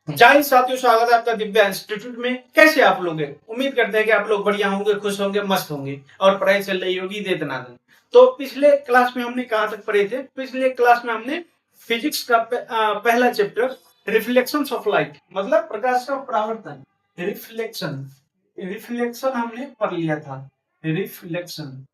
जय हिंद साथियों, स्वागत है आपका दिव्या इंस्टीट्यूट में। कैसे आप लोग हैं? उम्मीद करते हैं कि आप लोग बढ़िया होंगे, खुश होंगे, मस्त होंगे और पढ़ाई चल रही होगी दे दनादन। तो पिछले क्लास में हमने कहाँ तक पढ़े थे? पिछले क्लास में हमने फिजिक्स का पहला चैप्टर रिफ्लेक्शंस ऑफ लाइट, मतलब प्रकाश का परावर्तन, रिफ्लेक्शन रिफ्लेक्शन हमने पढ़ लिया था। रिफ्लेक्शन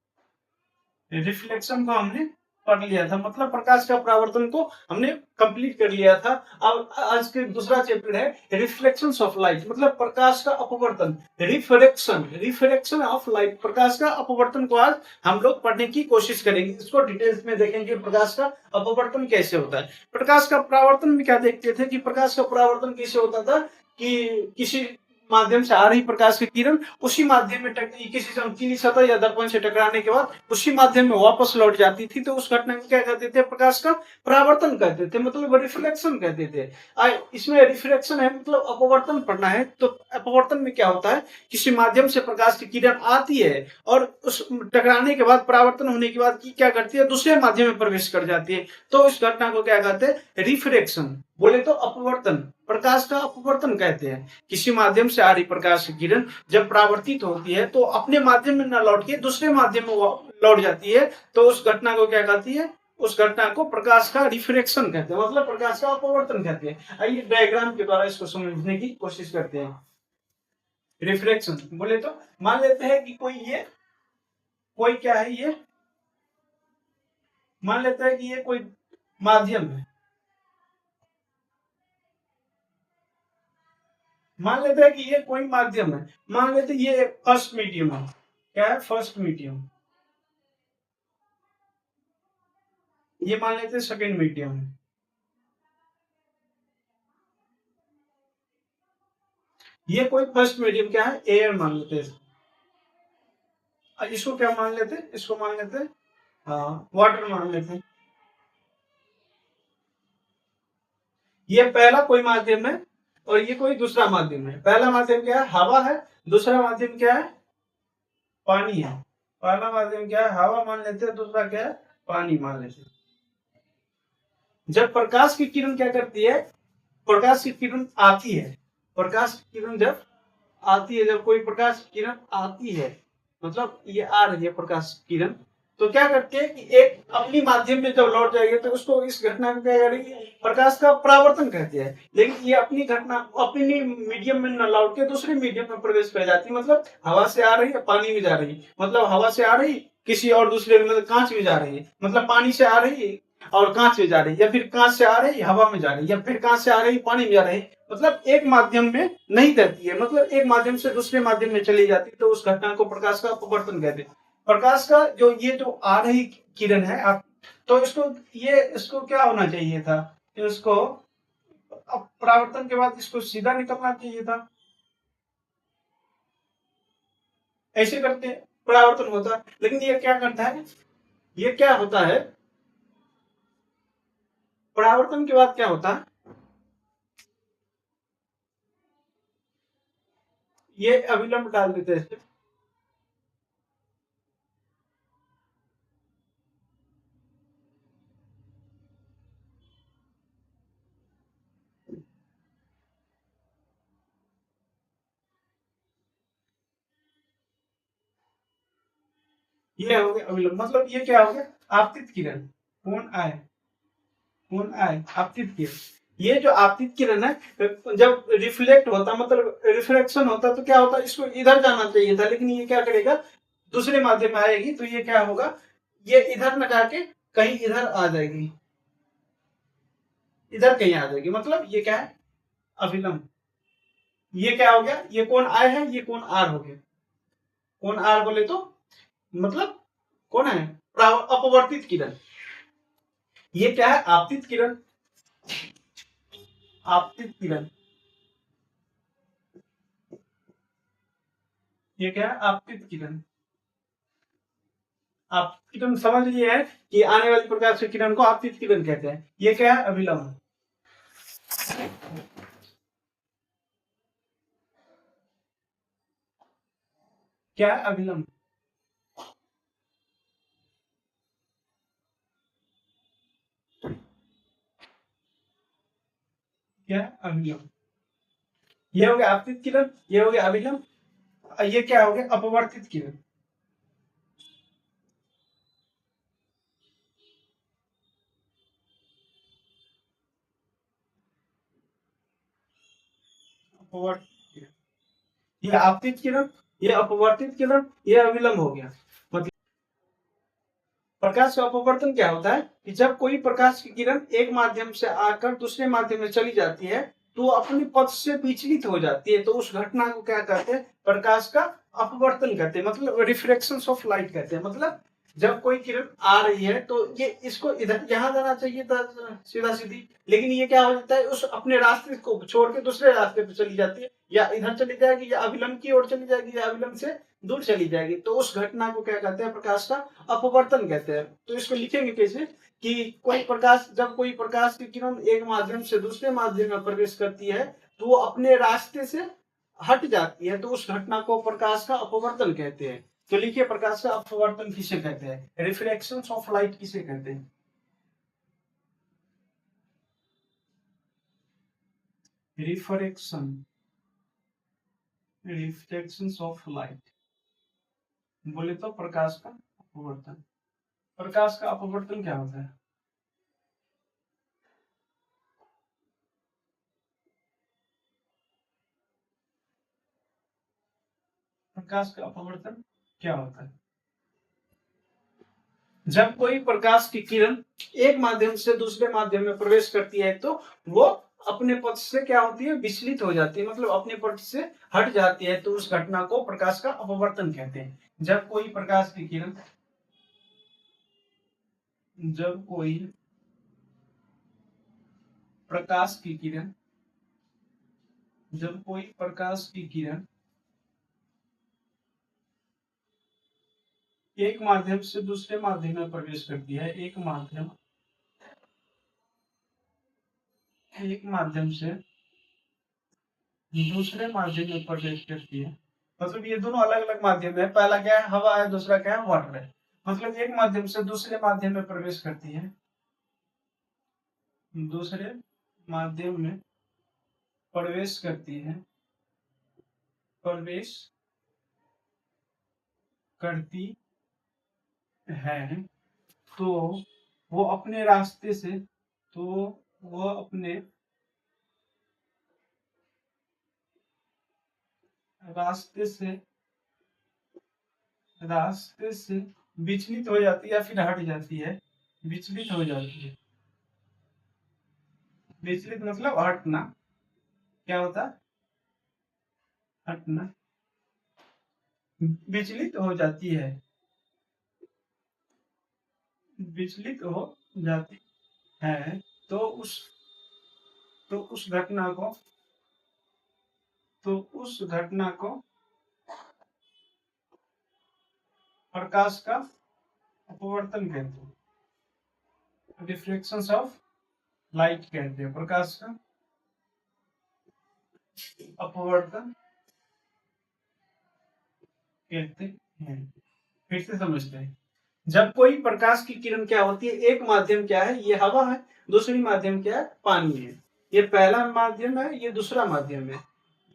रिफ्लेक्शन को हमने पढ़ लिया था, मतलब प्रकाश का परावर्तन को हमने कंप्लीट कर लिया था। अब आज के दूसरा चैप्टर है रिफ्लेक्शंस ऑफ लाइट, मतलब प्रकाश का अपवर्तन। रिफ्रेक्शन ऑफ लाइट, प्रकाश का अपवर्तन को आज हम लोग पढ़ने की कोशिश करेंगे। इसको डिटेल्स में देखेंगे, प्रकाश का अपवर्तन कैसे होता है। प्रकाश का परावर्तन में क्या देखते थे कि प्रकाश का परावर्तन कैसे होता था कि किसी माध्यम से आ रही प्रकाश की किरण उसी माध्यम में किसी चमकीली सतह या दर्पण से टकराने के बाद उसी माध्यम में वापस लौट जाती थी, तो उस घटना को क्या कहते थे? प्रकाश का परावर्तन कहते थे, मतलब रिफ्लेक्शन कहते थे। इसमें रिफ्लेक्शन है मतलब अपवर्तन पढ़ना है। तो अपवर्तन में क्या होता है? किसी माध्यम से प्रकाश की किरण आती है और उस टकराने के बाद, परावर्तन होने के बाद क्या करती है? दूसरे माध्यम में प्रवेश कर जाती है। तो इस घटना को क्या कहते हैं? रिफ्रेक्शन। बोले तो अपवर्तन, प्रकाश का अपवर्तन कहते हैं। किसी माध्यम से आ रही प्रकाश की किरण जब परावर्तित होती है तो अपने माध्यम में न लौट के दूसरे माध्यम में लौट जाती है, तो उस घटना को क्या कहती है? उस घटना को प्रकाश का रिफ्रेक्शन कहते हैं, मतलब प्रकाश का अपवर्तन कहते हैं। आइए डायग्राम के द्वारा इसको समझने की कोशिश करते हैं। रिफ्रेक्शन बोले तो मान लेते हैं कि कोई क्या है, ये मान लेते हैं कि ये कोई माध्यम है। मान लेते हैं कि ये कोई माध्यम है। मान लेते हैं ये फर्स्ट मीडियम है। क्या है? First medium. ये मान लेते हैं सेकेंड मीडियम है। ये कोई फर्स्ट मीडियम क्या है? एयर मान लेते हैं। इसको क्या मान लेते हैं? इसको मान लेते हैं वाटर मान लेते हैं। ये पहला कोई माध्यम है और ये कोई दूसरा माध्यम है। पहला माध्यम क्या है? हवा है। दूसरा माध्यम क्या है? पानी है। पहला माध्यम क्या है? हवा मान लेते हैं। दूसरा क्या है? पानी मान लेते हैं। जब प्रकाश की किरण क्या करती है? प्रकाश की किरण आती है। प्रकाश की किरण जब आती है, जब कोई प्रकाश की किरण आती है, मतलब ये आ रही है प्रकाश की किरण, तो क्या करती है कि एक अपनी माध्यम में जब लौट जाएगी तो उसको, इस घटना को क्या करेगी? प्रकाश का परावर्तन कहते हैं। लेकिन ये अपनी घटना अपनी मीडियम में न लौट के दूसरे मीडियम में प्रवेश कर जाती है, मतलब हवा से आ रही है, पानी में जा रही है, मतलब हवा से आ रही, किसी और दूसरे मतलब कांच में जा रही है, मतलब पानी से आ रही है और कांच में जा रही है, या फिर कांच से आ रही हवा में जा रही है, या फिर कांच से आ रही पानी में जा रही, मतलब एक माध्यम में नहीं रहती है, मतलब एक माध्यम से दूसरे माध्यम में चली जाती है। तो उस घटना को प्रकाश का अपवर्तन कहते हैं। प्रकाश का जो आ रही किरण है, आप तो इसको क्या होना चाहिए था? इसको अब परावर्तन के बाद इसको सीधा निकलना चाहिए था। ऐसे करते परावर्तन होता, लेकिन ये क्या करता है? ये क्या होता है? परावर्तन के बाद क्या होता है? ये अविलंब डाल देते हैं। ये हो गया अविलंब, मतलब ये क्या हो गया? आपतित किरण। कौन आए? कौन आए? आपतित किरण। ये जो आपतित किरण है, जब रिफ्लेक्ट होता, मतलब रिफ्लेक्शन होता, तो क्या होता? इसको इधर जाना चाहिए था, लेकिन ये क्या करेगा? दूसरे माध्यम में आएगी, तो ये क्या होगा? ये इधर न जाके कहीं इधर आ जाएगी, इधर कहीं आ जाएगी, मतलब ये क्या है? अविलंब। ये क्या हो गया? ये कौन आय है, ये कौन आर हो गया। कौन आर बोले तो मतलब कौन है? अपवर्तित किरण। ये क्या है? आपतित किरण। आपतित किरण। ये क्या है? आपतित किरण। आपतित किरण समझ लिए है कि आने वाली प्रकाश की किरण को आपतित किरण कहते हैं। ये क्या है? अभिलंब। क्या है? अभिलंब। क्या है? अभिलंब। ये हो गया आपतित किरण, ये हो गया अभिलंब, ये क्या हो गया अपवर्तित किरण। अपवर्तित किरण, ये आपतित किरण, ये अपवर्तित किरण, ये अविलंब हो गया। मतलब प्रकाश का अपवर्तन क्या होता है कि जब कोई प्रकाश की किरण एक माध्यम से आकर दूसरे माध्यम में चली जाती है तो अपने पथ से विचलित हो जाती है, तो उस घटना को क्या कहते हैं, प्रकाश का अपवर्तन कहते हैं, मतलब रिफ्लेक्शन ऑफ लाइट कहते हैं। मतलब जब कोई किरण आ रही है तो ये इसको इधर यहाँ जाना चाहिए था सीधा सीधी, लेकिन ये क्या हो जाता है उस अपने रास्ते को छोड़ के दूसरे रास्ते पे चली जाती है, या इधर चली जाएगी या अविलंब की ओर चली जाएगी या अविलंब से दूर चली जाएगी, तो उस घटना को क्या कहते हैं, प्रकाश का अपवर्तन कहते हैं। तो इसको लिखेंगे कैसे कि कोई प्रकाश, जब कोई प्रकाश की किरण एक माध्यम से दूसरे माध्यम में प्रवेश करती है तो वो अपने रास्ते से हट जाती है, तो उस घटना को प्रकाश का अपवर्तन कहते हैं। तो लिखिए प्रकाश का अपवर्तन किसे कहते हैं, रिफ्लेक्शन ऑफ लाइट किसे कहते हैं। रिफ्रैक्शन, रिफ्लेक्शन ऑफ लाइट बोले तो प्रकाश का अपवर्तन। प्रकाश का अपवर्तन क्या होता है, प्रकाश का अपवर्तन क्या होता है, जब कोई प्रकाश की किरण एक माध्यम से दूसरे माध्यम में प्रवेश करती है तो वो अपने पथ से क्या होती है, विचलित हो जाती है, मतलब अपने पथ से हट जाती है, तो उस घटना को प्रकाश का अपवर्तन कहते हैं। जब कोई प्रकाश की किरण, जब कोई प्रकाश की किरण, जब कोई प्रकाश की किरण एक माध्यम से दूसरे माध्यम में प्रवेश करती है, एक माध्यम से दूसरे माध्यम में प्रवेश करती है, मतलब ये दोनों अलग अलग माध्यम है, पहला क्या है हवा है, दूसरा क्या है वाटर है। मतलब एक माध्यम से दूसरे माध्यम में प्रवेश करती है, दूसरे माध्यम में प्रवेश करती है, प्रवेश करती है, तो वो अपने रास्ते से, तो वो अपने रास्ते से, रास्ते से विचलित हो जाती है या फिर हट जाती है, विचलित हो जाती है। विचलित मतलब हटना, क्या होता है हटना, विचलित हो जाती है, विचलित हो जाती है, तो उस, तो उस घटना को, तो उस घटना को प्रकाश का अपवर्तन कहते हैं, रिफ्लेक्शन ऑफ लाइट कहते हैं, प्रकाश का अपवर्तन कहते हैं। फिर से समझते हैं, जब कोई प्रकाश की किरण क्या होती है, एक माध्यम क्या है, ये हवा है, दूसरी माध्यम क्या है, पानी है, ये पहला माध्यम है, ये दूसरा माध्यम है,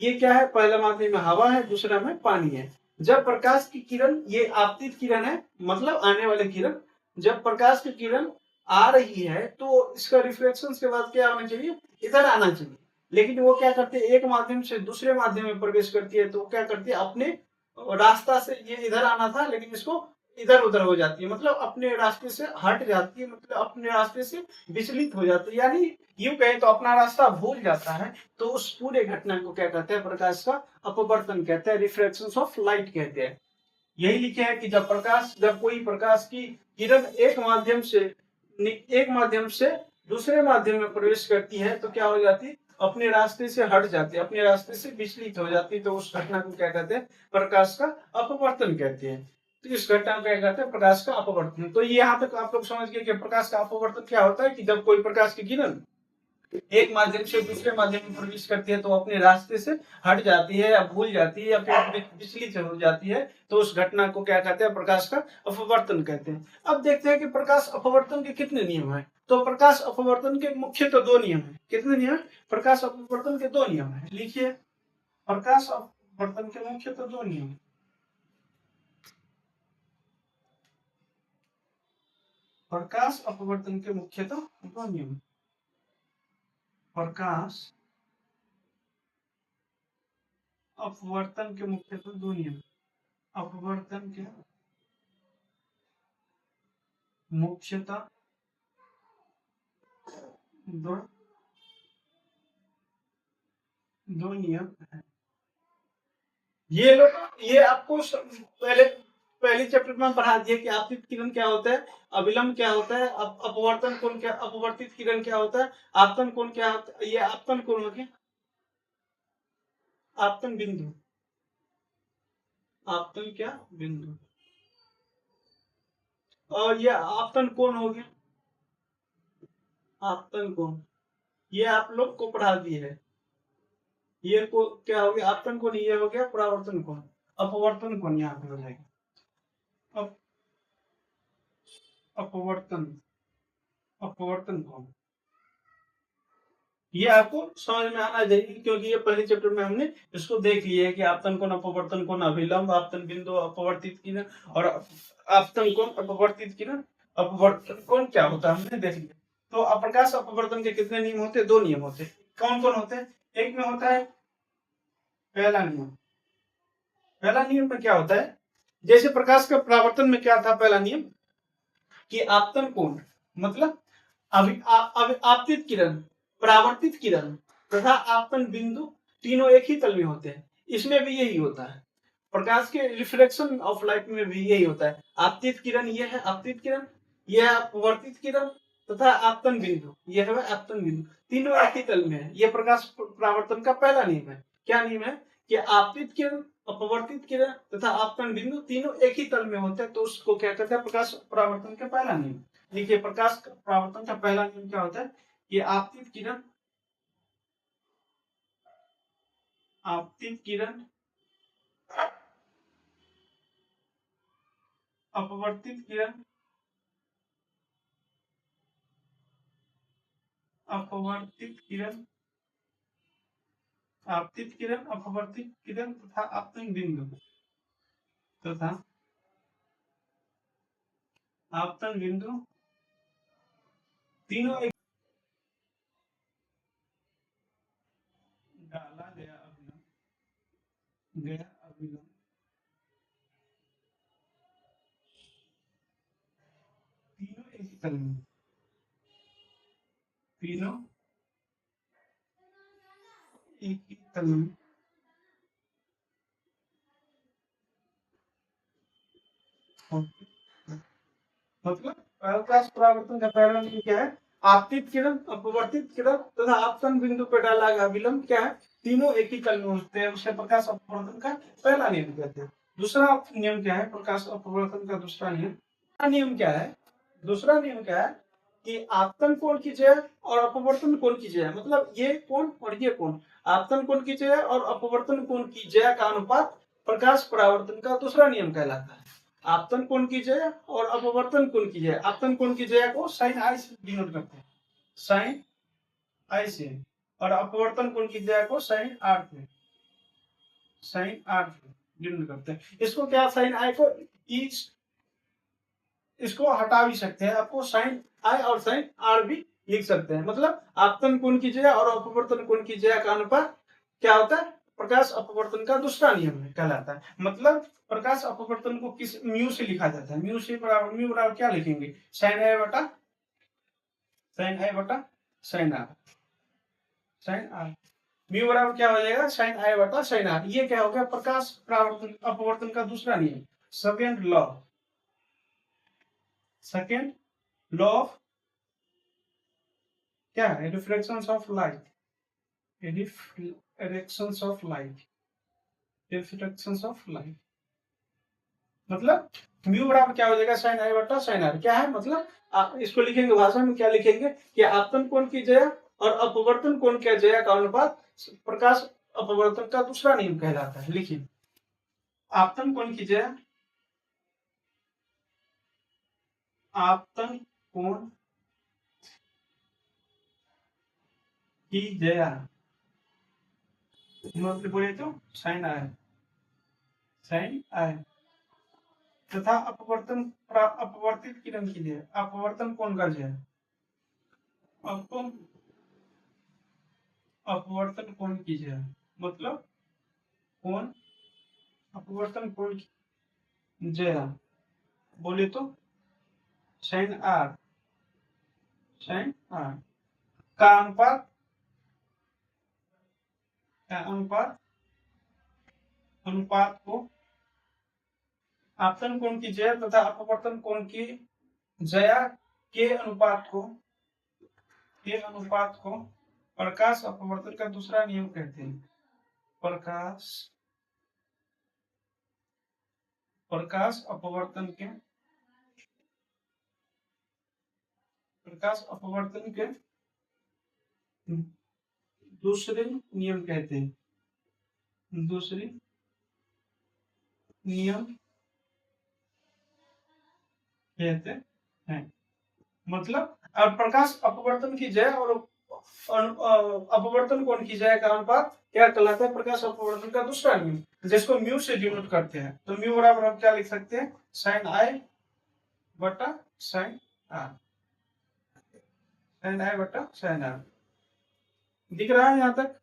ये क्या है, पहला माध्यम में हवा है, दूसरा में पानी है। जब प्रकाश की किरण, ये आपतित किरण है, मतलब आने वाली किरण, जब प्रकाश की किरण आ रही है तो इसका रिफ्लेक्शन के बाद क्या होना चाहिए, इधर आना चाहिए, लेकिन वो क्या करते हैं, एक माध्यम से दूसरे माध्यम में प्रवेश करती है तो क्या करती है, अपने रास्ता से, ये इधर आना था लेकिन इसको इधर उधर हो जाती है, मतलब अपने रास्ते से हट जाती है, मतलब अपने रास्ते से विचलित हो जाती है, यानी यूं कहें तो अपना रास्ता भूल जाता है, तो उस पूरे घटना को क्या कहते हैं, प्रकाश का अपवर्तन कहते हैं, रिफ्लेक्शन ऑफ लाइट कहते हैं। यही लिखे हैं कि जब प्रकाश, जब कोई प्रकाश की किरण एक माध्यम से दूसरे माध्यम में प्रवेश करती है तो क्या हो जाती है, अपने रास्ते से हट जाती है, अपने रास्ते से विचलित हो जाती है, तो उस घटना को क्या कहते हैं, प्रकाश का अपवर्तन कहते हैं। तो इस घटना को क्या कहते हैं, प्रकाश का अपवर्तन। तो ये यहाँ तक आप लोग समझ गए कि प्रकाश का अपवर्तन क्या होता है, कि जब कोई प्रकाश की किरण एक माध्यम से दूसरे माध्यम में प्रवेश करती है तो अपने रास्ते से हट जाती है या भूल जाती है या फिर विचलित हो जाती है, तो उस घटना को क्या कहते हैं, प्रकाश का अपवर्तन कहते हैं। अब देखते हैं कि प्रकाश अपवर्तन के कितने नियम हैं। तो प्रकाश अपवर्तन के मुख्य तो दो नियम है, कितने नियम, प्रकाश अपवर्तन के दो नियम है, लिखिए। प्रकाश अपवर्तन के मुख्य तो दो नियम। प्रकाश अपवर्तन के मुख्यतः दो नियम। प्रकाश अपवर्तन के मुख्यतः दो नियम। अपवर्तन के मुख्यतः दो नियम है। ये आपको पहले चैप्टर में पढ़ा दिया कि आपतित किरण क्या होता है, अविलंब क्या होता है, अपवर्तन कोण क्या, अपवर्तित किरण क्या होता है, आपतन कोण क्या होता है। ये आपतन कोण हो गया, आपतन बिंदु, आपतन क्या बिंदु, और ये आपतन कोण हो गया, आपतन कोण। ये आप लोग को पढ़ा दिए है। ये को क्या हो गया, आपतन कोण, ये हो गया परावर्तन कोण, अपवर्तन कोण यहाँ पे हो जाएगा। अपवर्तन, अपवर्तन कोण ये आपको समझ में आना चाहिए, क्योंकि ये पहले चैप्टर में हमने इसको देख लिया है कि आपतन कोण, अपवर्तन कोण, अभिलंब, आपतन बिंदु, अपवर्तित किरण, और आपतन कोण, अपवर्तित किरण, अपवर्तन कोण क्या होता है हमने देख लिया। तो प्रकाश अपवर्तन के कितने नियम होते हैं? दो नियम होते हैं। कौन कौन होते हैं? एक में होता है पहला नियम। पहला नियम में क्या होता है, जैसे प्रकाश का परावर्तन में क्या था पहला नियम, कि आपतन कोण मतलब आपतित किरण, परावर्तित किरण तथा आपतन बिंदु तीनों एक ही तल में होते हैं। इसमें भी यही होता है, प्रकाश के रिफ्लेक्शन ऑफ लाइट में भी यही होता है। आपतित किरण ये है, आपतित किरण यह है, अपवर्तित किरण तथा आपतन बिंदु यह है आपतन बिंदु, तीनों एक ही तल में है। यह प्रकाश परावर्तन का पहला नियम है। क्या नियम है कि आपतित किरण, अपवर्तित किरण तथा आपतन बिंदु तीनों एक ही तल में होते हैं, तो उसको क्या कहते हैं, प्रकाश परावर्तन का पहला नियम। देखिए प्रकाश परावर्तन का पहला नियम क्या होता है, कि आपतित किरण, आपतित किरण, अपवर्तित किरण, अपवर्तित किरण, आपतित किरण, अपवर्तित किरण तथा आपतन बिंदु तथा आपतन बिंदु तीनों एक डाला गया अभिलंब, गया अभिलंब तीनों एक तल में, तीनों एक ही तल में मतलब प्रकाश परावर्तन का पहला नियम क्या है, आपतित किरण, अपवर्तित किरण तथा आपतन बिंदु पर डाला गया विलंब क्या है, तीनों एक ही तल में होते हैं, उसे प्रकाश अपवर्तन का पहला नियम कहते हैं। दूसरा नियम क्या है, प्रकाश अपवर्तन का दूसरा नियम, नियम क्या है, दूसरा नियम क्या है, कि आपतन कोण की जगह और अपवर्तन कोण की जगह, मतलब ये कोण और ये कोण, आपतन कोण की जगह और अपवर्तन कोण की जगह का अनुपात प्रकाश परावर्तन का दूसरा नियम कहलाता है। आपतन कोण की जगह और अपवर्तन कोण की जगह, आपतन कोण की जगह को साइन आई से डिनोट करते हैं, साइन आई से, और अपवर्तन कोण की जगह को साइन आर से, साइन आर से डिनोट करते हैं। इसको क्या, साइन आई को इसको हटा भी सकते हैं, आपको साइन आई और साइन आर भी लिख सकते हैं। मतलब आपतन कोण की जगह और अपवर्तन कोण की जगह का अनुपात क्या होता है, प्रकाश अपवर्तन का दूसरा नियम है कहलाता है। मतलब प्रकाश अपवर्तन को किस म्यू से लिखा जाता है, म्यू से बराबर, म्यू बराबर क्या लिखेंगे, साइन आई बटा साइन आई बटा sine R, sine R, mu बराबर क्या हो जाएगा, साइन आई बटा साइन आर। ये क्या हो गया, प्रकाश परावर्तन अपवर्तन का दूसरा नियम, second law, second law of क्या है, reflections of light, reflections of light, reflections of light. मतलब म्यू बराबर क्या हो जाएगा, साइन आई बटा साइन आर। क्या है मतलब, आप इसको लिखेंगे भाषा में क्या लिखेंगे, कि आपतन कोण की जगह और अपवर्तन कोण की जगह का अनुपात प्रकाश अपवर्तन का दूसरा नियम कहलाता है। लिखिए, आपतन कोण की जगह, आपतन कोण की जगह मतलब बोले तो साइन आई तथा अपवर्तित किरण के लिए अपवर्तन कोण का जो है आपको अपवर्तन कोण कीजिए मतलब कोण अपवर्तन कोण जय बोले तो साइन आर का अनुपात अनुपात को आपतन कोण की जया तथा अपवर्तन कोण की जया के अनुपात को प्रकाश अपवर्तन का दूसरा नियम कहते हैं। प्रकाश अपवर्तन के दूसरे नियम कहते हैं। मतलब प्रकाश अपवर्तन की जय और अपवर्तन कोण की जय का अनुपात क्या कहलाता है? प्रकाश अपवर्तन का दूसरा नियम, जिसको म्यू से डिनोट करते हैं। तो म्यू बराबर हम क्या लिख सकते हैं? साइन आई बटा साइन आर। दिख रहा है? यहां तक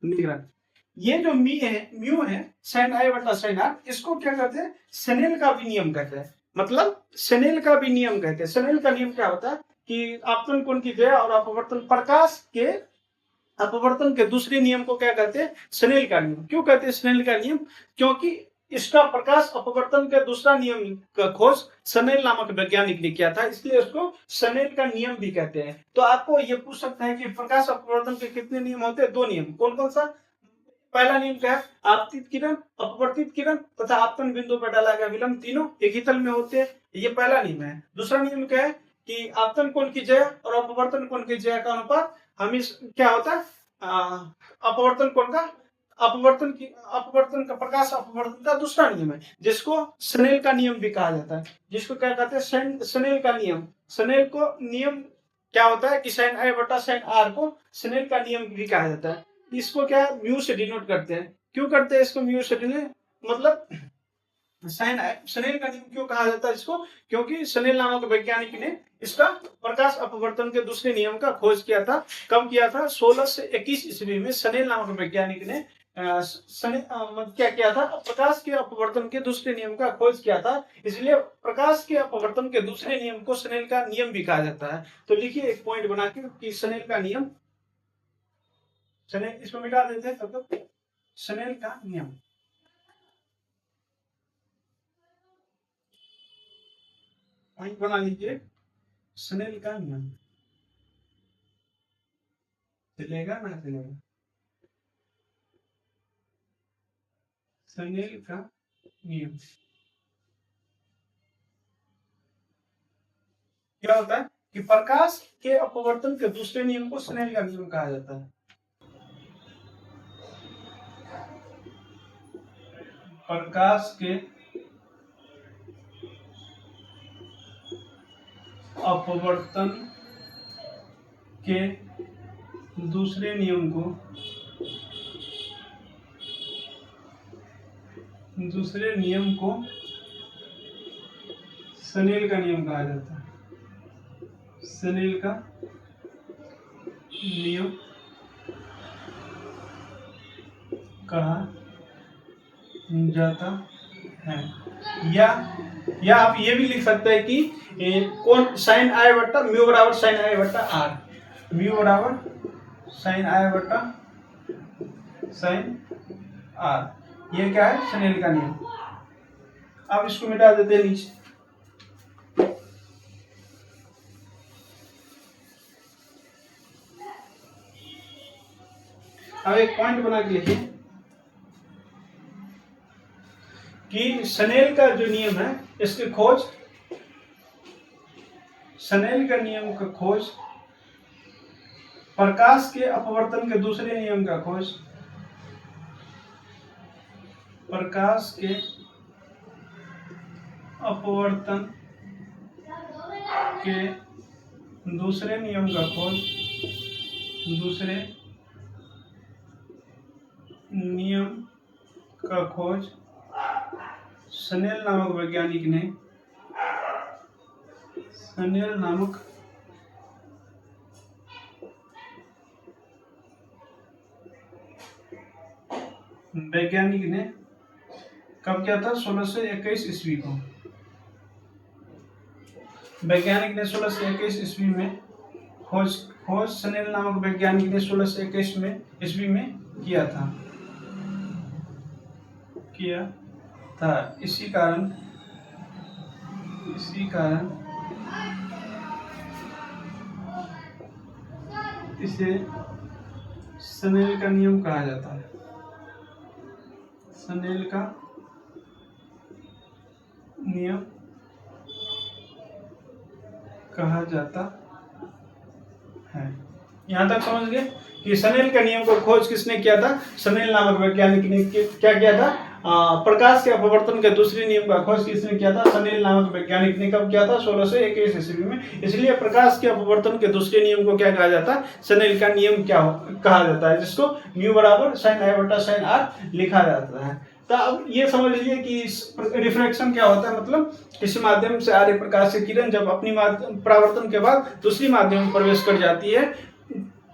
दिख रहा है। ये जो म्यू है साइन आई बटा साइन आर, इसको क्या कहते हैं? स्नेल का भी नियम कहते हैं। मतलब स्नेल का भी नियम कहते हैं। स्नेल का नियम क्या होता है कि आपतन कोण की जय और अपवर्तन प्रकाश के अपवर्तन के दूसरे नियम को क्या कहते हैं? स्नेल का नियम। क्यों कहते हैं स्नेल का नियम? क्योंकि इसका प्रकाश अपवर्तन के दूसरा नियम का खोज स्नेल नामक वैज्ञानिक ने किया था, इसलिए उसको स्नेल का नियम भी कहते हैं। तो आपको ये पूछ सकता है कि प्रकाश अपवर्तन के कितने नियम होते हैं? 2 नियम। कौन कौन सा? पहला नियम क्या है? आपतित किरण, अपवर्तित किरण तथा आपतन बिंदु पर डाला गया विलंब, तीनों एक ही तल में होते हैं। ये पहला नियम है। दूसरा नियम क्या है कि आपतन कोण की जय और अपवर्तन कोण की जय का अनुपात हमेशा क्या होता है? अपवर्तन कोण का अपवर्तन का प्रकाश अपवर्तन का दूसरा नियम है, जिसको स्नेल का नियम भी कहा जाता है। जिसको क्या कहते हैं? स्नेल का नियम। स्नेल को नियम क्या होता है कि साइन आई बटा साइन आर को स्नेल का नियम भी कहा जाता है। इसको क्या म्यू से डिनोट करते हैं। क्यों करते हैं इसको म्यू से डिनोट? मतलब स्नेल का नियम क्यों कहा जाता है इसको? क्योंकि स्नेल नामक वैज्ञानिक ने इसका प्रकाश अपवर्तन के दूसरे नियम का खोज किया था। कब किया था? 16 से 21 ईस्वी में स्नेल नामक वैज्ञानिक ने क्या किया था? प्रकाश के अपवर्तन के दूसरे नियम का खोज किया था। इसलिए प्रकाश के अपवर्तन के दूसरे नियम को स्नेल का नियम भी कहा जाता है। तो लिखिए एक पॉइंट बना के कि स्नेल का नियम, स्नेल इसको मिटा देते हैं तब तक। स्नेल का नियम पॉइंट बना लीजिए। स्नेल का नियम चलेगा ना चलेगा? स्नेल का नियम क्या होता है कि प्रकाश के अपवर्तन के दूसरे नियम को स्नेल का नियम कहा जाता है। प्रकाश के अपवर्तन के दूसरे नियम को स्नेल का नियम कहा जाता है। स्नेल का नियम कहा जाता है। या आप ये भी लिख सकते हैं कि कौन साइन आई बट्टा म्यू बराबर साइन आई बट्टा आर। म्यू बराबर साइन आई बट्टा साइन आर, ये क्या है? स्नेल का नियम। अब इसको मिटा देते हैं नीचे। अब एक पॉइंट बना के लिखिए कि स्नेल का जो नियम है इसकी खोज, स्नेल का नियम का खोज, प्रकाश के अपवर्तन के दूसरे नियम का खोज, प्रकाश के अपवर्तन के दूसरे नियम का खोज नियम का खोज स्नेल नामक वैज्ञानिक ने कब किया था? 1621 ईस्वी को। वैज्ञानिक ने 1621 ईस्वी में खोज स्नेल नामक वैज्ञानिक ने 1621 में ईस्वी में किया था। इसी कारण इसे स्नेल का नियम कहा जाता है। स्नेल का नियम कहा जाता है। यहां तक समझ गए कि स्नेल का नियम को खोज किसने किया था? स्नेल नामक वैज्ञानिक ने क्या किया था? प्रकाश के अपवर्तन के दूसरे नियम का खोज किसने किया था? स्नेल नामक वैज्ञानिक ने कब किया था? 1621 ईस्वी में। इसलिए प्रकाश के अपवर्तन के दूसरे नियम को क्या कहा जाता है? स्नेल का नियम कहा जाता है, जिसको न्यू बराबर sin I बटा sin R लिखा जाता है। तो अब ये समझ लीजिए कि रिफ्रैक्शन क्या होता है, मतलब किसी माध्यम से आ रही प्रकाश की किरण जब अपनी परावर्तन के बाद दूसरी माध्यम में प्रवेश कर जाती है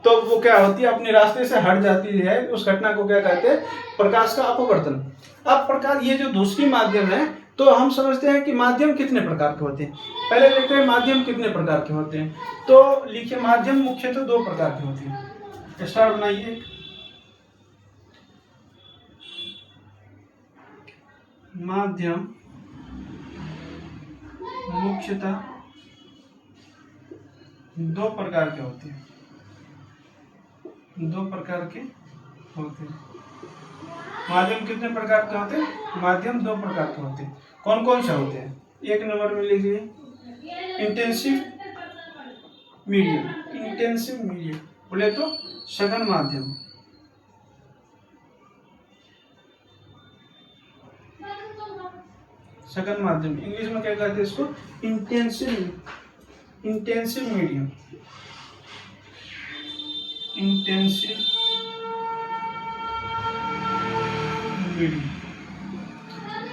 तो वो क्या होती है? अपने रास्ते से हट जाती है। उस घटना को क्या कहते हैं? प्रकाश का अपवर्तन। अब प्रकाश, ये जो दूसरी माध्यम है, तो हम समझते हैं कि माध्यम कितने प्रकार के होते हैं। पहले देखते हैं माध्यम कितने प्रकार के होते हैं। तो लिखिए, माध्यम मुख्यतः दो प्रकार के होते हैं। स्टार बनाइए। माध्यम मुख्यतः दो प्रकार के होते हैं। माध्यम कितने प्रकार के होते हैं? माध्यम दो प्रकार के होते हैं। कौन कौन से होते हैं? एक नंबर में लिखिए, इंटेंसिव मीडियम बोले तो सघन माध्यम। इंग्लिश में क्या कहते हैं इसको? Intensive medium.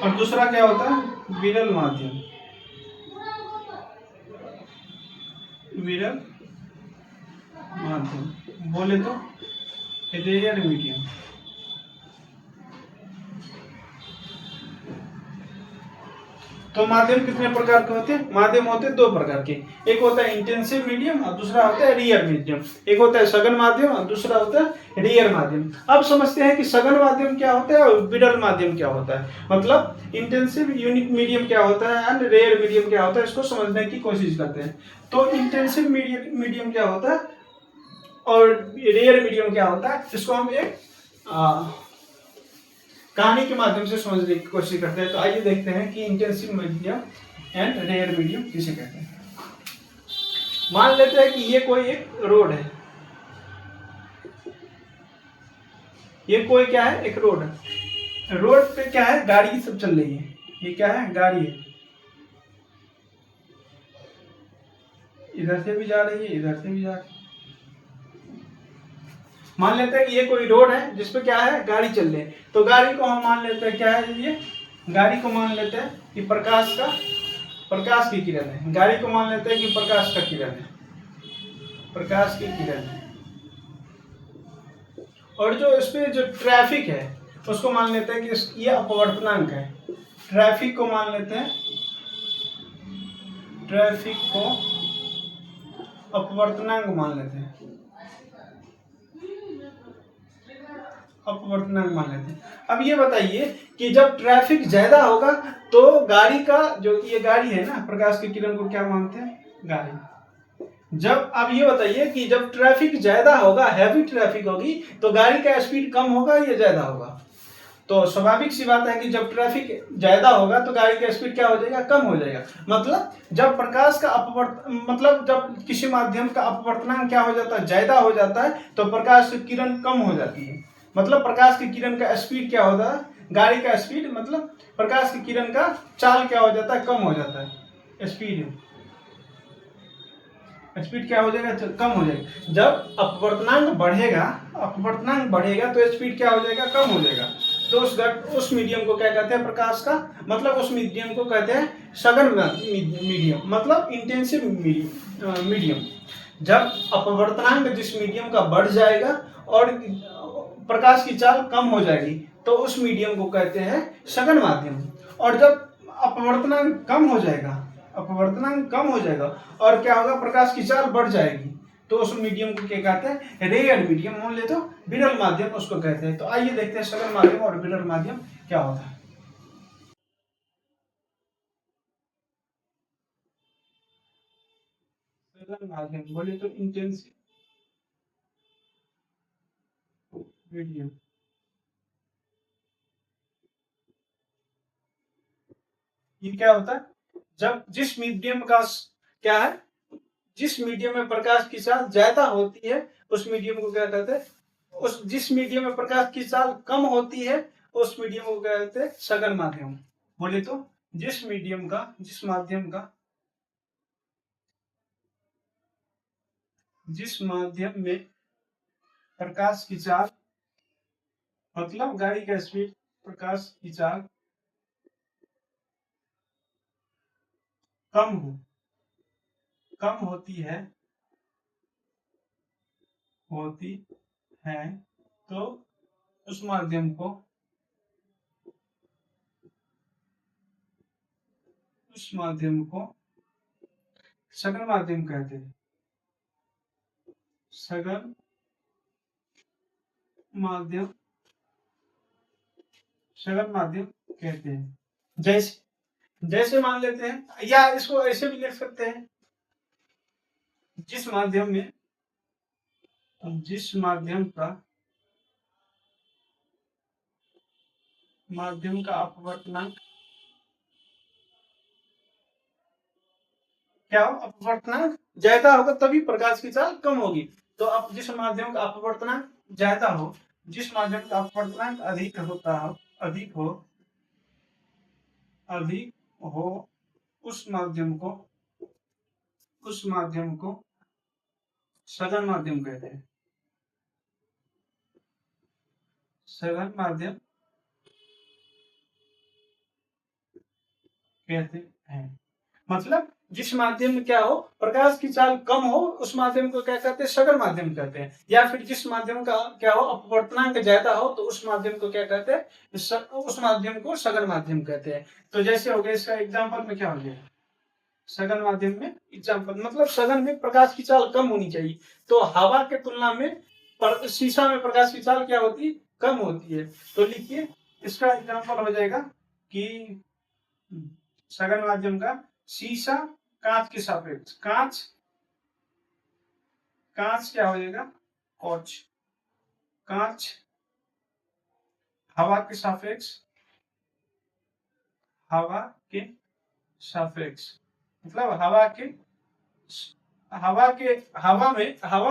और दूसरा क्या होता है? विरल माध्यम बोले तो रेयर मीडियम। तो माध्यम कितने प्रकार के होते हैं? माध्यम होते हैं दो प्रकार के। एक होता है इंटेंसिव मीडियम और दूसरा होता है रियर मीडियम। एक होता है सघन माध्यम और दूसरा होता है रियर माध्यम। अब समझते हैं कि सघन माध्यम क्या होता है और विरल माध्यम क्या होता है, मतलब इंटेंसिव यूनिट मीडियम क्या होता है एंड रेयर मीडियम क्या होता है, इसको समझने की कोशिश करते हैं। तो इंटेंसिव मीडियम क्या होता है और रेयर मीडियम क्या होता है, इसको हम एक कहानी के माध्यम से समझने की कोशिश करते हैं। तो आइए देखते हैं कि intensive medium and rare medium किसे कहते हैं। मान लेते हैं कि ये कोई एक रोड है। ये कोई क्या है? एक रोड है। रोड पे क्या है? गाड़ी सब चल रही है। ये क्या है? गाड़ी है। इधर से भी जा रही है, इधर से भी जा रही है। मान लेते हैं कि ये कोई रोड है जिसपे क्या है? गाड़ी चल रही है। तो गाड़ी को हम मान लेते हैं क्या है? ये गाड़ी को मान लेते हैं कि प्रकाश की किरण है। गाड़ी को मान लेते हैं कि प्रकाश का किरण है, प्रकाश की किरण है। और जो इसपे जो ट्रैफिक है उसको मान लेते हैं कि ये अपवर्तनांक है। ट्रैफिक को मान लेते हैं, ट्रैफिक को अपवर्तनांक मान लेते हैं, अपवर्तनांक मान लेते हैं। अब ये बताइए कि जब ट्रैफिक ज्यादा होगा तो गाड़ी का, जो ये गाड़ी है ना, प्रकाश की किरण को क्या मानते हैं? गाड़ी। जब अब ये बताइए कि जब ट्रैफिक ज्यादा होगा, हैवी ट्रैफिक होगी, तो गाड़ी का स्पीड कम होगा या ज्यादा होगा? तो स्वाभाविक सी बात है कि जब ट्रैफिक ज्यादा होगा तो गाड़ी का स्पीड क्या हो जाएगा? कम हो जाएगा। मतलब जब प्रकाश का मतलब जब किसी माध्यम का अपवर्तनांक क्या हो जाता है? ज्यादा हो जाता है, तो प्रकाश की किरण कम हो जाती है। मतलब प्रकाश की किरण का स्पीड क्या होता है? गाड़ी का स्पीड, मतलब प्रकाश की किरण का चाल क्या हो जाता है? कम हो जाता है, स्पीड। स्पीड क्या हो जाएगा, कम हो जाएगा। जब अपवर्तनांक बढ़ेगा तो स्पीड क्या हो जाएगा, कम हो जाएगा। तो उस मीडियम को क्या कहते हैं, प्रकाश का मतलब उस मीडियम को कहते हैं सघन मीडियम, मतलब इंटेंसिव मीडियम। जब अपवर्तनांक जिस मीडियम का बढ़ जाएगा और प्रकाश की चाल कम हो जाएगी तो उस मीडियम को कहते हैं सघन माध्यम। और जब अपवर्तनांक कम हो जाएगा, अपवर्तनांक कम हो जाएगा और क्या होगा, प्रकाश की चाल बढ़ जाएगी तो उस मीडियम को क्या कहते हैं, रेयर मीडियम। मान ले तो विरल माध्यम उसको कहते हैं। तो आइए देखते हैं सघन माध्यम और विरल माध्यम क्या होता है। सघन माध्यम बोले तो इंटेंसिव मीडियम। ये क्या होता है, जब जिस मीडियम का क्या है, जिस मीडियम में प्रकाश की चाल ज्यादा होती है उस मीडियम को क्या कहते हैं, उस जिस मीडियम में प्रकाश की चाल कम होती है उस मीडियम को क्या कहते हैं, सघन माध्यम। बोले तो जिस माध्यम का जिस माध्यम में प्रकाश की चाल मतलब गाड़ी का स्पीड, प्रकाश की चाल कम हो कम होती है तो उस माध्यम को सघन माध्यम कहते हैं। सघन माध्यम सघन माध्यम कहते हैं। जैसे जैसे मान लेते हैं, या इसको ऐसे भी लिख सकते हैं, जिस माध्यम में जिस माध्यम का अपवर्तनांक क्या हो, अपवर्तनांक ज्यादा होगा तभी प्रकाश की चाल कम होगी। तो अब जिस माध्यम का अपवर्तनांक ज्यादा हो, जिस माध्यम का अपवर्तनांक अधिक हो उस माध्यम को सघन माध्यम कहते हैं। सघन माध्यम कहते हैं मतलब जिस माध्यम में क्या हो, प्रकाश की चाल कम हो उस माध्यम को क्या कहते हैं, सघन माध्यम कहते हैं। या फिर जिस माध्यम का क्या हो, अपवर्तनांक ज्यादा हो तो उस माध्यम को क्या कहते हैं, उस माध्यम को सघन माध्यम कहते हैं। तो जैसे हो गया, इसका एग्जाम्पल में क्या हो गया, सघन माध्यम में एग्जाम्पल मतलब सघन में प्रकाश की चाल कम होनी चाहिए। तो हवा के तुलना में शीशा में प्रकाश की चाल क्या होती है, कम होती है। तो लिखिए, इसका एग्जाम्पल हो जाएगा कि सघन माध्यम का शीशा कांच के सापेक्ष, कांच क्या हो जाएगा, कॉच, कांच हवा के सापेक्ष, हवा के सापेक्ष मतलब हवा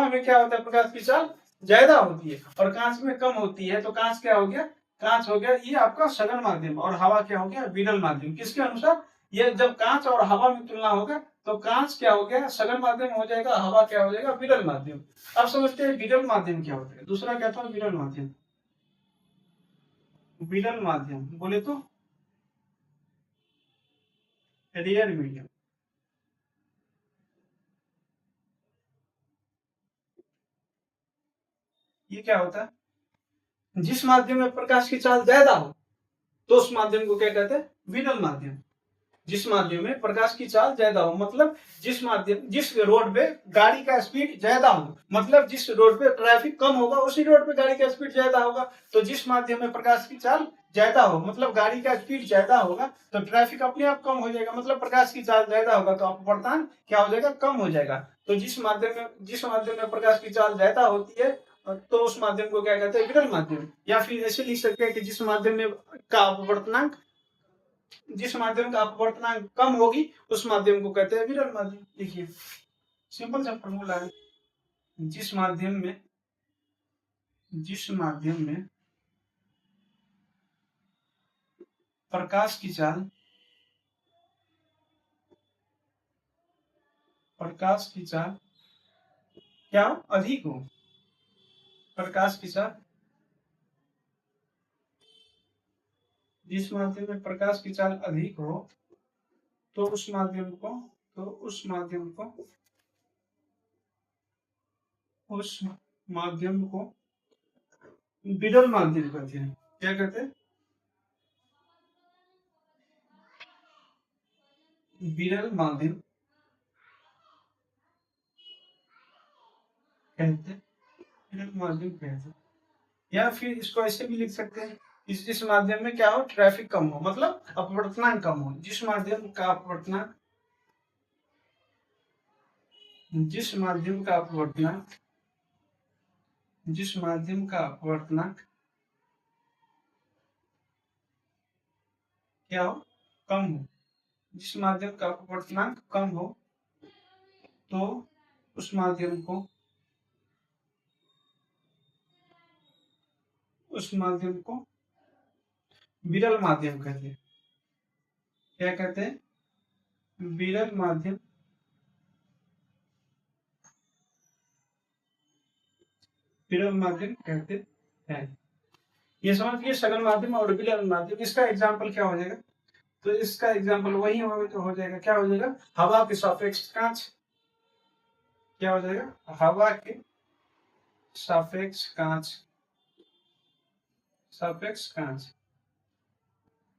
में क्या होता है, प्रकाश की चाल ज्यादा होती है और कांच में कम होती है। तो कांच क्या हो गया, कांच हो गया ये आपका सघन माध्यम, और हवा क्या हो गया, विरल माध्यम। किसके अनुसार, ये जब कांच और हवा में तुलना होगा तो कांच क्या हो गया, सघन माध्यम हो जाएगा, हवा क्या हो जाएगा, विरल माध्यम। अब समझते हैं विरल माध्यम क्या होता है। दूसरा क्या था, विरल माध्यम। विरल माध्यम बोले तो रेयर मीडियम। ये क्या होता है, जिस माध्यम में प्रकाश की चाल ज्यादा हो तो उस माध्यम को क्या कहते हैं, विरल माध्यम। जिस माध्यम में प्रकाश की चाल ज्यादा हो मतलब जिस रोड पे गाड़ी का स्पीड ज्यादा हो, मतलब जिस रोड पे ट्रैफिक कम होगा उसी रोड पे गाड़ी का स्पीड ज्यादा होगा। तो जिस माध्यम में प्रकाश की चाल ज्यादा हो मतलब गाड़ी का स्पीड ज्यादा होगा तो ट्रैफिक अपने आप कम हो जाएगा, मतलब प्रकाश की चाल ज्यादा होगा तो अपवर्तन क्या हो जाएगा, कम हो जाएगा। तो जिस माध्यम में प्रकाश की चाल ज्यादा होती है तो उस माध्यम को क्या कहते हैं, विरल माध्यम। या फिर ऐसे लिख सकते हैं कि जिस माध्यम में का अपवर्तनांक जिस माध्यम का अपवर्तनांक कम होगी उस माध्यम को कहते हैं विरल माध्यम। देखिए, सिंपल सा फॉर्मूला है, जिस माध्यम में प्रकाश की चाल क्या हो, अधिक हो, प्रकाश की चाल जिस माध्यम में प्रकाश की चाल अधिक हो तो उस माध्यम को तो उस माध्यम को विरल माध्यम कहते हैं। क्या कहते हैं? विरल माध्यम कहते हैं। विरल माध्यम कहते हैं। या फिर इसको ऐसे भी लिख सकते हैं, जिस माध्यम में क्या हो, ट्रैफिक कम हो, मतलब अपवर्तनांक कम हो। जिस माध्यम का अपवर्तनांक जिस माध्यम का अपवर्तनांक जिस माध्यम का अपवर्तनांक क्या हो, कम हो। जिस माध्यम का अपवर्तनांक कम हो तो उस माध्यम को विरल माध्यम कहते हैं। क्या कहते हैं? विरल माध्यम कहते हैं। ये समझिए सघन माध्यम और विरल माध्यम। इसका एग्जाम्पल क्या हो जाएगा? तो इसका एग्जाम्पल वही हो जाएगा। क्या हो जाएगा? हवा के सापेक्ष कांच। क्या हो जाएगा? हवा के सापेक्ष कांच।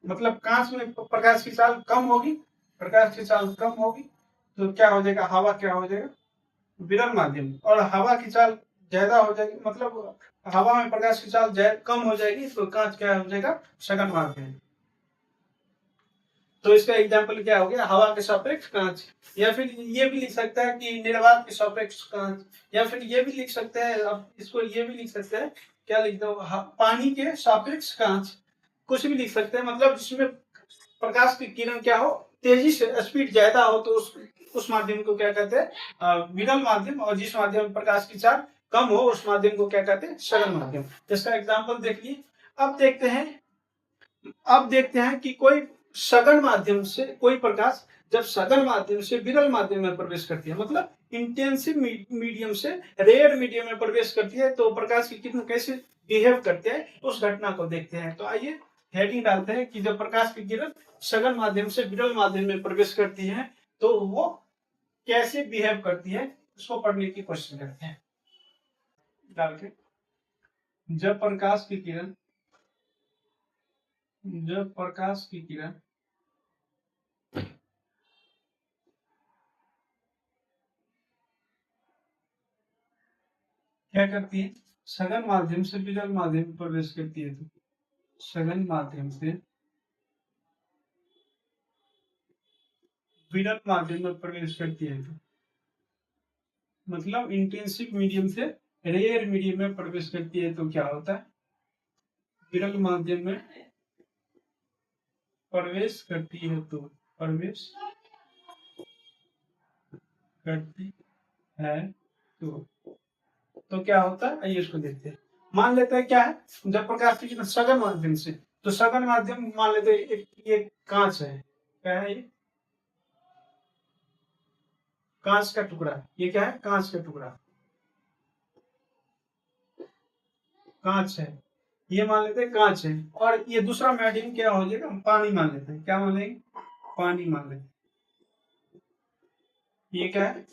मतलब कांच में प्रकाश की चाल कम होगी, तो क्या हो जाएगा? हवा क्या हो जाएगा? विरल माध्यम। और हवा की चाल ज्यादा हो जाएगी, मतलब हवा में प्रकाश की चाल कम हो जाएगी, तो कांच क्या हो जाएगा? सघन माध्यम। तो इसका एग्जाम्पल क्या हो गया? हवा के सापेक्ष कांच। या फिर ये भी लिख सकता है कि निर्वात के सापेक्ष कांच। या फिर ये भी लिख सकते हैं, अब इसको ये भी लिख सकते हैं, क्या लिख दो, पानी के सापेक्ष कांच। कुछ भी लिख सकते हैं, मतलब जिसमें प्रकाश की किरण क्या हो, तेजी से, स्पीड ज्यादा हो, तो उस माध्यम को क्या कहते हैं? विरल माध्यम। और जिस माध्यम में प्रकाश की चाल कम हो उस माध्यम को क्या कहते हैं? सघन माध्यम। इसका एग्जाम्पल देखिए। अब देखते हैं कि कोई सघन माध्यम से कोई प्रकाश जब सघन माध्यम से विरल माध्यम में प्रवेश करती है, मतलब इंटेंसिव मीडियम से रेयर मीडियम में प्रवेश करती है, तो प्रकाश की किरण कैसे बिहेव करते हैं उस घटना को देखते हैं। तो आइए हेडिंग डालते हैं कि जब प्रकाश की किरण सघन माध्यम से विरल माध्यम में प्रवेश करती है तो वो कैसे बिहेव करती है, उसको पढ़ने की कोशिश करते हैं। डाल के जब प्रकाश की किरण क्या करती है? सघन माध्यम से विरल माध्यम में प्रवेश करती है, तो सघन माध्यम से विरल माध्यम में प्रवेश करती है, तो मतलब इंटेंसिव मीडियम से रेयर मीडियम में प्रवेश करती है, तो क्या होता है? विरल माध्यम में प्रवेश करती है तो क्या होता है? आइए इसको देखते हैं। मान लेते हैं क्या है, जब प्रकाश की किरण सघन माध्यम से, तो सघन माध्यम मान लेते हैं ये कांच है। क्या है? ये कांच का टुकड़ा। ये क्या है? कांच का टुकड़ा, कांच है। ये मान लेते हैं कांच है। और ये दूसरा मीडियम क्या हो जाएगा? पानी मान लेते हैं। क्या मान लेंगे? पानी मान लेते हैं। ये क्या है?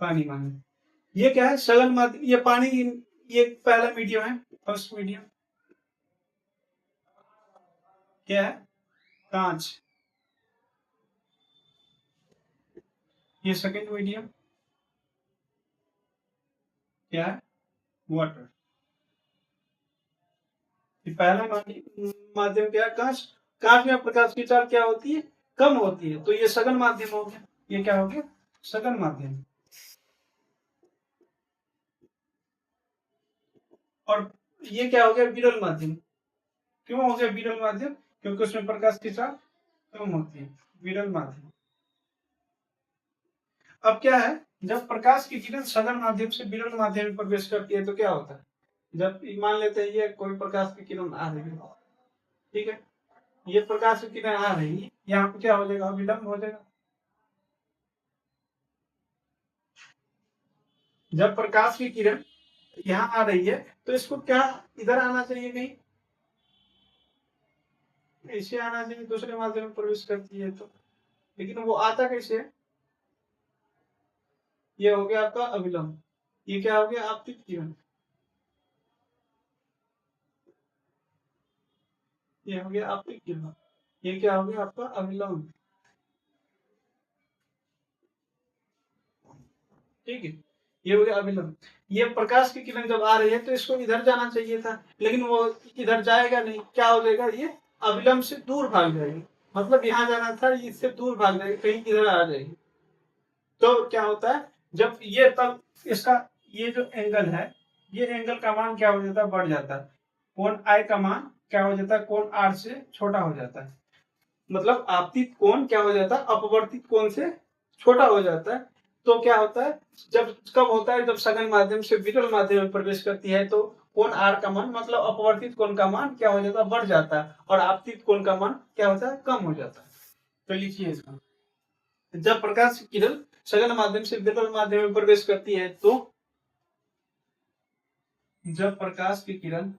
पानी मान लेते हैं। ये क्या है? सघन माध्यम। ये पानी, ये पहला मीडियम है, फर्स्ट मीडियम। क्या है? कांच। ये सेकंड मीडियम क्या है? वाटर। ये पहला माध्यम क्या है? कांच। कांच में प्रकाश की चाल क्या होती है? कम होती है, तो ये सघन माध्यम हो गया। ये क्या हो गया? सघन माध्यम। और ये क्या हो गया? विरल माध्यम। क्यों हो गया विरल माध्यम? क्योंकि उसमें प्रकाश की चाल कम होती है, विरल माध्यम। अब क्या है, जब प्रकाश की किरण सघन माध्यम से विरल माध्यम में प्रवेश करती है तो क्या होता है? जब मान लेते हैं ये कोई प्रकाश की किरण आ रही है, ठीक है, ये प्रकाश की किरण आ रही है, यहाँ पे क्या हो जाएगा, अविलंब हो जाएगा। जब प्रकाश की किरण यहाँ आ रही है तो इसको क्या इधर आना चाहिए, कहीं ऐसे आना चाहिए, दूसरे माध्यम में प्रवेश करती है तो, लेकिन वो आता कैसे है। ये हो गया आपका अविलंब, ये क्या हो गया, आपतित किरण, ये हो गया आपतित किरण, ये क्या हो गया आपका अविलंब। ठीक है, ये हो गया अविलंब। ये प्रकाश की किरण जब आ रही है तो इसको इधर जाना चाहिए था, लेकिन वो इधर जाएगा नहीं, क्या हो जाएगा, ये अविलंब से दूर भाग जाएगी, मतलब यहाँ जाना था, इससे दूर भाग जाएगी, कहीं इधर आ जाएगी। तो क्या होता है, जब ये तब इसका ये जो एंगल है, ये एंगल का मान क्या हो जाता है, बढ़ जाता है, कोण आई का मान क्या हो जाता है, कोण आर से छोटा हो जाता है, मतलब आपतित कोण क्या हो जाता है, अपवर्तित कोण से छोटा हो जाता है। तो क्या होता है, जब कब होता है, जब सघन माध्यम से विरल माध्यम में प्रवेश करती है तो कोण आर का मान, मतलब अपवर्तित कोण का मान क्या हो जाता है, बढ़ जाता है, और आपतित कोण का मान क्या होता है, कम हो जाता है। तो लिखिए इसका, जब प्रकाश की किरण सघन माध्यम से विरल माध्यम में प्रवेश करती है तो, जब प्रकाश की किरण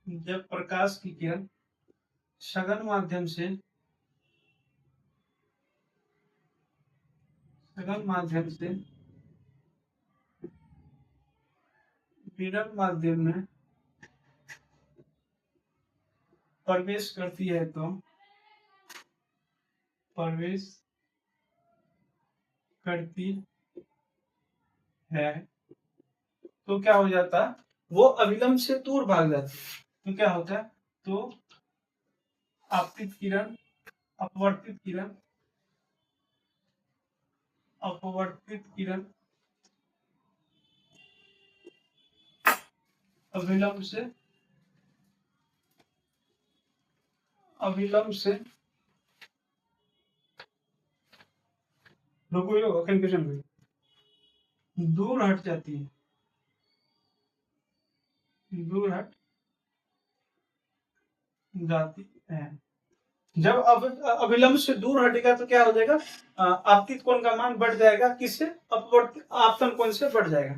जब प्रकाश की किरण सघन माध्यम से विरल माध्यम में प्रवेश करती है तो, प्रवेश करती है तो क्या हो जाता है, वो अविलंब से दूर भाग जाती है, तो क्या होता है, तो आपतित किरण अपवर्तित किरण अपवर्तित किरण अविलंब से रुको कंफ्यूजन में दूर हट जाती है, दूर हट जाती है। जब अविलंब से दूर हटेगा तो क्या हो जाएगा, आपतित कोण का मान बढ़ जाएगा, किससे, अपवर्तित आपतन कोण से बढ़ जाएगा,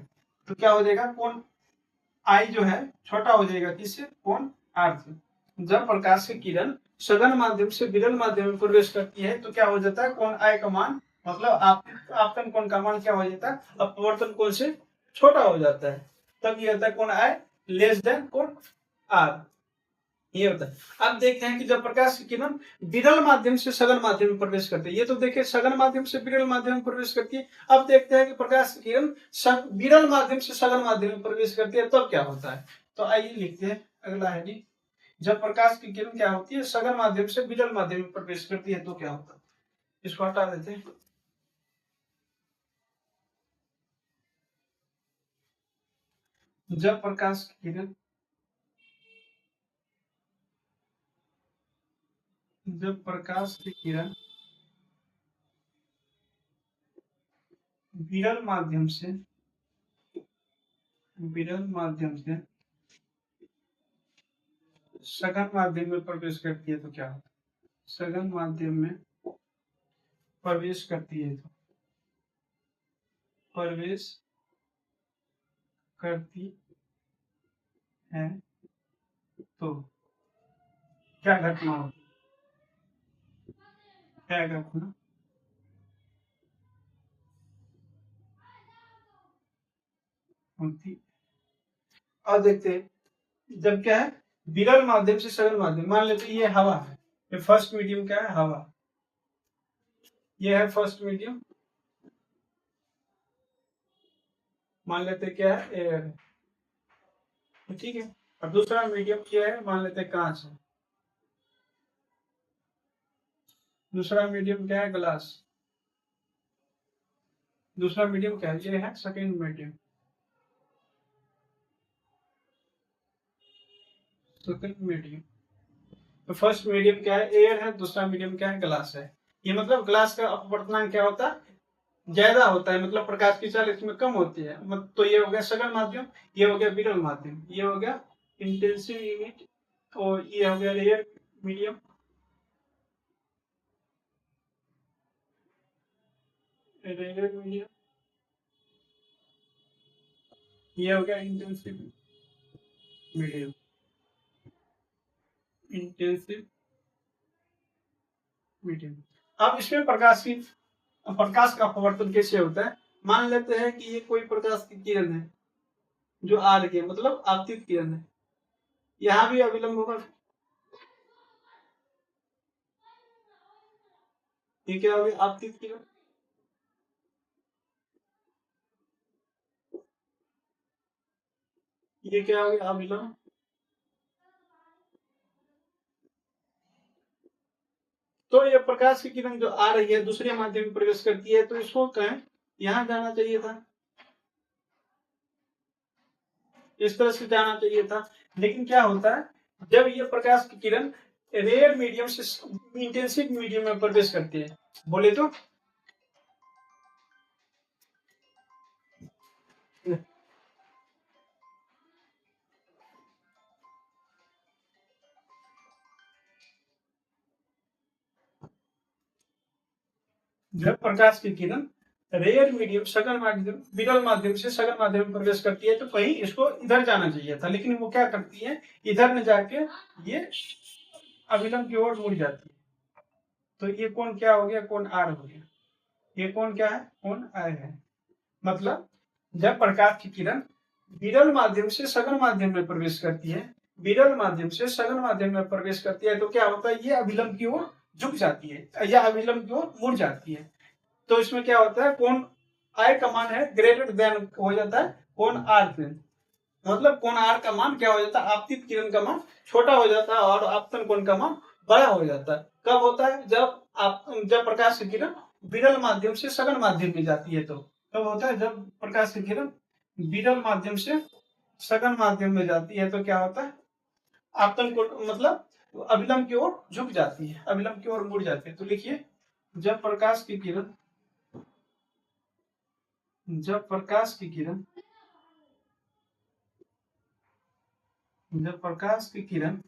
तो क्या हो जाएगा, कोण आई जो है छोटा हो जाएगा, किससे, कोण आर से। जब प्रकाश की किरण सघन माध्यम से विरल माध्यम में प्रवेश करती है तो क्या हो जाता है, कोण आई का मान, मतलब आपतन कोण का मान क्या हो जाता है, अपवर्तन कोण से छोटा हो जाता है, तब ये होता है कोण आई लेस देन कोण आर, ये होता है। अब देखते हैं कि जब प्रकाश की किरण विरल माध्यम से सघन माध्यम में प्रवेश करती है, ये तो देखिए सघन माध्यम से विरल माध्यम में प्रवेश करती है। अब देखते हैं कि प्रकाश की किरण विरल माध्यम से सघन माध्यम में प्रवेश करती है तब क्या होता है। तो आइए लिखते हैं, अगला है जी, जब प्रकाश की किरण क्या होती है, सघन माध्यम से विरल माध्यम में प्रवेश करती है तो क्या होता है, इसको हटा देते हैं। जब प्रकाश की किरण जब प्रकाश की किरण विरल माध्यम से सघन माध्यम में प्रवेश करती है तो क्या होता है, सघन माध्यम में प्रवेश करती है तो प्रवेश करती है तो क्या घटना होती, क्या घटना होती। और देखते हैं, जब क्या है, विरल माध्यम से सघन माध्यम, मान लेते ये हवा है, ये फर्स्ट मीडियम क्या है, हवा, ये है फर्स्ट मीडियम, मान लेते क्या है, एयर है, ठीक है। और दूसरा मीडियम क्या है, मान लेते कांच है, दूसरा मीडियम क्या है, ग्लास, दूसरा मीडियम क्या है, ये है सेकेंड मीडियम, तो फर्स्ट मीडियम क्या है, एयर है, दूसरा मीडियम क्या है, ग्लास है। ये मतलब ग्लास का अपवर्तनांक क्या होता है, ज्यादा होता है, मतलब प्रकाश की चाल इसमें कम होती है, तो ये हो गया सघन माध्यम, ये हो गया विरल माध्यम, ये हो गया इंटेंसिव यूनिट और ये हो गया रेयर मीडियम, रेयर मीडियम, ये हो गया इंटेंसिव मीडियम, इंटेंसिव मीडियम। अब इसमें प्रकाश का अपवर्तन कैसे होता है? मान लेते हैं कि ये कोई प्रकाश की किरण है जो आ रही है, मतलब आपतित किरण है, यहाँ भी अविलंब होगा। ये क्या हो गया? आपतित किरण। ये क्या हो गया? अविलंब। तो ये प्रकाश की किरण जो आ रही है दूसरे माध्यम में प्रवेश करती है, तो इसको कहें यहाँ जाना चाहिए था, इस तरह से जाना चाहिए था। लेकिन क्या होता है, जब ये प्रकाश की किरण रेयर मीडियम से इंटेंसिव मीडियम में प्रवेश करती है, बोले तो जब प्रकाश की किरण रेयर मीडियम सघन माध्यम विरल माध्यम से सघन माध्यम में प्रवेश करती है, तो कहीं इसको इधर जाना चाहिए था, लेकिन वो क्या करती है, इधर न जाके ये अविलंब की ओर मुड़ जाती है। तो ये कोण क्या हो गया? कोण आर हो गया। ये कोण क्या है? कोण आर है। मतलब जब प्रकाश की किरण विरल माध्यम से सघन माध्यम में प्रवेश करती है, विरल माध्यम से सघन माध्यम में प्रवेश करती है, तो क्या होता है, ये अविलंब की ओर झुक जाती है या अविलंब की ओर मुड़ जाती है। तो इसमें क्या होता है, कोण आई का मान है ग्रेटर देन हो जाता है कोण आर से, मतलब कोण आर का मान क्या हो जाता है, आपतित किरण का मान छोटा हो जाता है और आपतन कोण का मान बड़ा हो जाता है। कब होता है? जब प्रकाश की किरण विरल माध्यम से सघन माध्यम में जाती है। तो कब होता है? जब प्रकाश की किरण विरल माध्यम से सघन माध्यम में जाती है, तो क्या होता है, आपतन कोण मतलब अविलंब की ओर झुक जाती है, अविलंब की ओर मुड़ जाती है। तो लिखिए, जब प्रकाश की किरण जब प्रकाश की किरण जब प्रकाश की किरण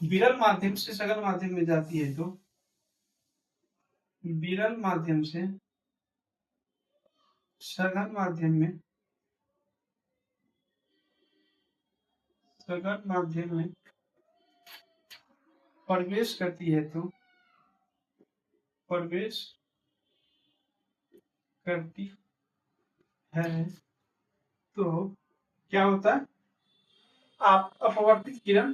विरल माध्यम से सघन माध्यम में जाती है, तो विरल माध्यम से सघन माध्यम में प्रवेश करती है, तो प्रवेश करती है, तो क्या होता है, आप अपवर्तित किरण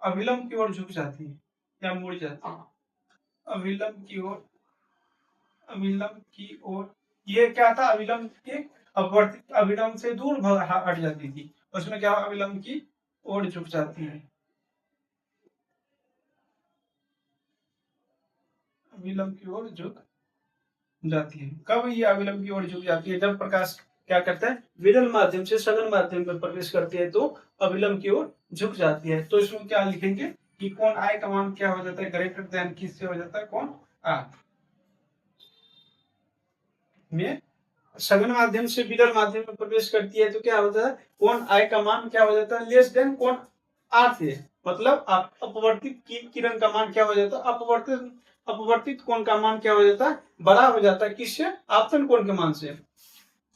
अविलंब की ओर झुक जाती है या मुड़ जाती है, अविलंब की ओर ये क्या था, अविलंब के अपवर्तित अविलंब से दूर हट जाती थी, उसमें क्या अविलंब की ओर झुक जाती है, अविलंब की ओर झुक जाती है। कब ये अविलंब की ओर झुक जाती है? जब प्रकाश क्या करता है, विरल माध्यम से सघन माध्यम में प्रवेश करती है, तो अविलंब की ओर झुक जाती है। तो इसमें क्या लिखेंगे कि कोण आई का मान क्या हो जाता है, ग्रेटर देन किससे हो जाता है, कोण आर में सघन माध्यम से विरल माध्यम में प्रवेश करती है, तो क्या होता है, कोण आई का मान क्या हो जाता है, लेस देन कोण आर से, मतलब अपवर्तित किरण का मान क्या हो जाता है, अपवर्तित कोण का मान क्या हो जाता है, बड़ा हो जाता है, किससे, आपतन कोण के मान से।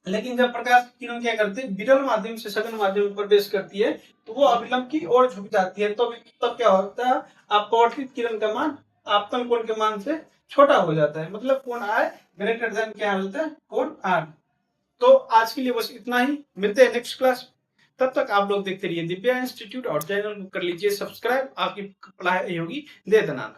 लेकिन जब प्रकाश की किरण क्या करते हैं, विरल माध्यम से सघन माध्यम में प्रवेश करती है, तो वो अविलंब की ओर झुक जाती है, तो तब क्या होता है, अपवर्तित किरण का मान आपतन कोण के मान से छोटा हो जाता है, मतलब कोण आर ग्रेटर देन क्या होता है, कोण आर। तो आज के लिए बस इतना ही, मिलते हैं नेक्स्ट क्लास। तब तक आप लोग देखते रहिए दिव्या इंस्टीट्यूट और चैनल को कर लीजिए सब्सक्राइब, आपकी पढ़ाई होगी दे देना।